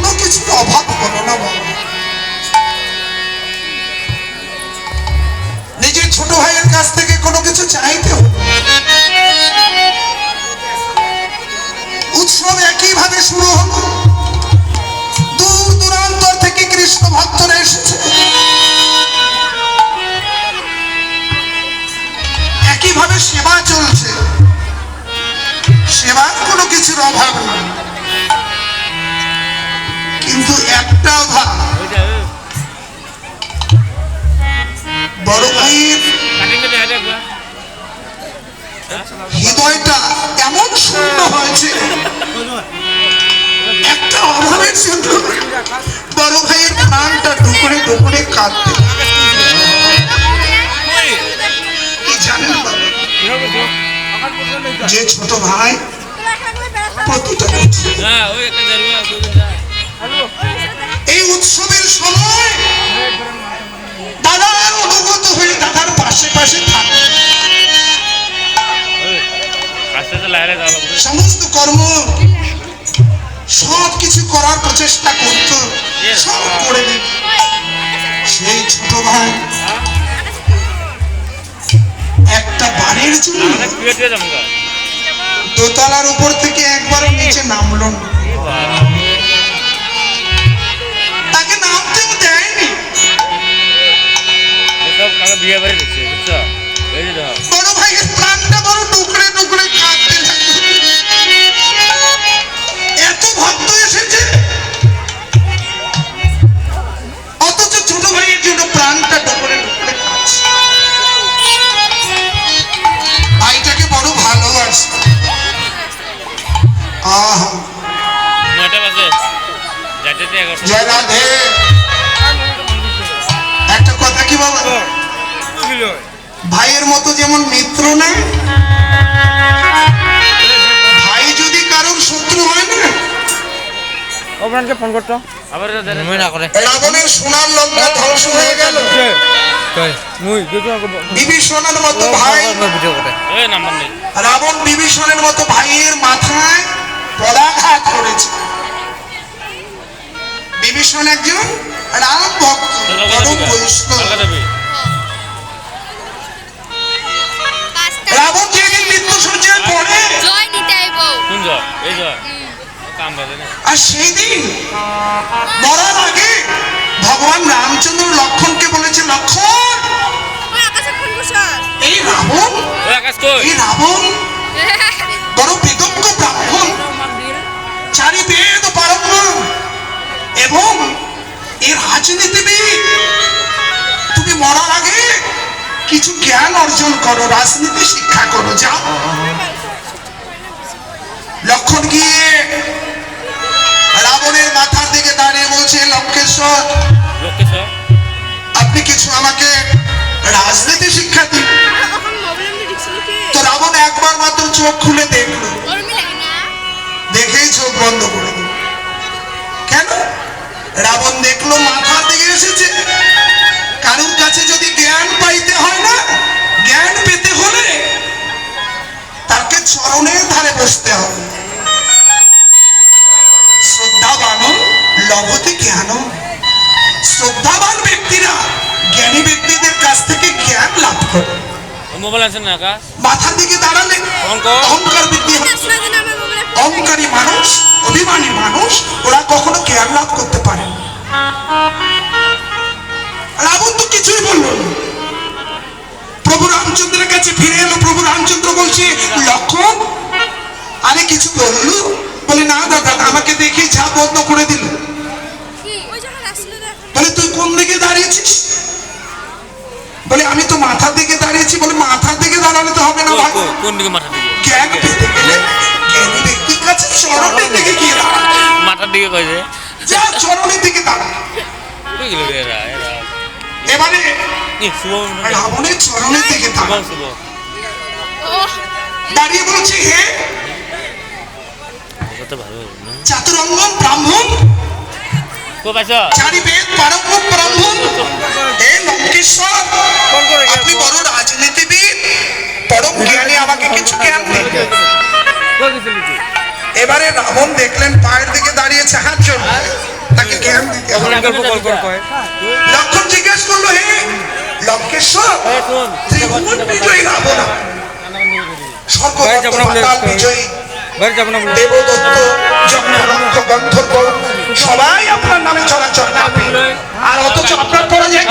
কোনো কিছু অভাব করো না বাবা। নিজের ছোট ভাইয়ের কাছ থেকে কোনো কিছু চাইতে হলো। উৎসব একইভাবে শুরু হলো। দূর দূরান্তর থেকে কৃষ্ণ ভক্তরা এসেছে। একইভাবে সেবা চলছে, সেবার কোনো কিছুর অভাব নেই। কিন্তু একটা অভাব, বড় ভাইয়ের হৃদয়টা এমন শূন্য হয়েছে, একটা অভাবের জন্য বড় ভাইয়ের প্রাণটা ডুকরে ডুকরে কাঁদতে। কি জানেন বাবা, যে ছোট ভাই প্রতিটা এই উৎসবের সময় দাদার অনুগত হয়ে দাদার পাশে পাশে থাকে, সমস্ত কর্ম সব কিছু করার প্রচেষ্টা করত, সব করে দিত। সেই ছোট ভাই একটা বাড়ির জন্য দোতলার উপর থেকে একবারও নিচে নামলো না, তাকে নামতেও দেয়নি। বড় ভাইয়ের প্রাণটা বড় টুকরে টুকরে কাঁদতে লাগলো। এত ভক্ত এসেছে, অথচ ছোট ভাইয়ের জন্য প্রাণটা টুকরে টুকরে কাঁদছে। ভাইটাকে বড় ভালোবাসে। জয় রাধে। একটা কথা কি বাবা, ভাইয়ের মতো যেমন মিত্র না, ভাই যদি কারোর শত্রু হয় না, ফোন করতো রাবণের সোনার লঙ্কা ধ্বংস হয়ে গেল, বিভীষণের মতো ভাই, রাবণ বিভীষণের মতো ভাইয়ের মাথায় পদাঘাত করেছে। বিভীষণ একজন রাম ভক্ত, পরম বৈষ্ণব। রাবণ যেদিন মৃত্যু সজ্জায় পড়ে, আর সেই দিন মরার আগে ভগবান রামচন্দ্র লক্ষণকে বলেছে, লক্ষণ এই রাবণ বড় বিদগ্ধ ব্রাহ্মণ, চারি বেদ পারঙ্গম এবং এর রাজনীতিবিদ। তুমি মরার আগে কিছু জ্ঞান অর্জন করো, রাজনীতি শিক্ষা করো, যাও। লক্ষণ গিয়ে রাবণের মাথার দিকে দাঁড়িয়ে বলছে, লঙ্কেশ্বর আপনি কিছু আমাকে রাজনীতি শিক্ষা দিন। তো রাবণ একবার মাত্র চোখ খুলে দেখলো, দেখেই চোখ বন্ধ করে দিল। কেন? রাবণ দেখলো মাথার দিকে এসেছে। কারোর কাছে যদি জ্ঞান পাইতে হয় না, জ্ঞান পেতে হলে তাকে চরণের ধারে বসতে হবে। শ্রদ্ধাবান লভতে জ্ঞান, শ্রদ্ধাবান ব্যক্তিরা জ্ঞানী ব্যক্তিদের কাছ থেকে জ্ঞান লাভ করে। মাথার দিকে দাঁড়ালে অহংকার বৃদ্ধি হয়। অহংকারী মানুষ, অভিমানী মানুষ, ওরা কখনো জ্ঞান লাভ করতে পারে না। রাবণ তো কিছুই বলল না, প্রভু রামচন্দ্রের কাছে ফিরে এলো। প্রভু রামচন্দ্র বলছে, লক্ষণ আরে কিছু বললো? বলে না দাদা, আমাকে দেখে যা বন্ধ করে দিল। বলে তুই কোন দিকে দাঁড়িয়েছিস? বলে আমি তো মাথার দিকে দাঁড়িয়েছি। বলে মাথার দিকে দাঁড়ালে তো হবে না ভাই, কোন দিকে মাথা দিকে? জ্ঞান পেতে গেলে জ্ঞানী ব্যক্তির কাছে চরণের দিকে গিয়ে দাঁড়া। মাথার দিকে কইছে, যা চরণের দিকে দাঁড়া। এবারে রাবণের চরণের দিকে দাঁড়িয়ে বলছে, হে চাতুরঙ্গন ব্রাহ্মণ, চারি বেদ পারঙ্গম ব্রাহ্মণ, হে লঙ্কেশ্বর আপনি বড় রাজনীতিবিদ, পরম জ্ঞানী, আমাকে কিছু জ্ঞান দিন। এবারে রাবণ দেখলেন পায়ের দিকে দাঁড়িয়েছে হাত জোড়, তাকে জ্ঞান দিতে হবে। লক্ষণ জিজ্ঞেস করলো, হে লঙ্কেশ্বর, ত্রিভুবন বিজয়ী রাবণ, স্বর্গদত্ত পাতাল বিজয়ী দেবদত্ত, যজ্ঞরক্ষ, গন্ধর্ব সবাই আপনার নামে চলাচল করবে, আর অথচ আপনার পরাজয়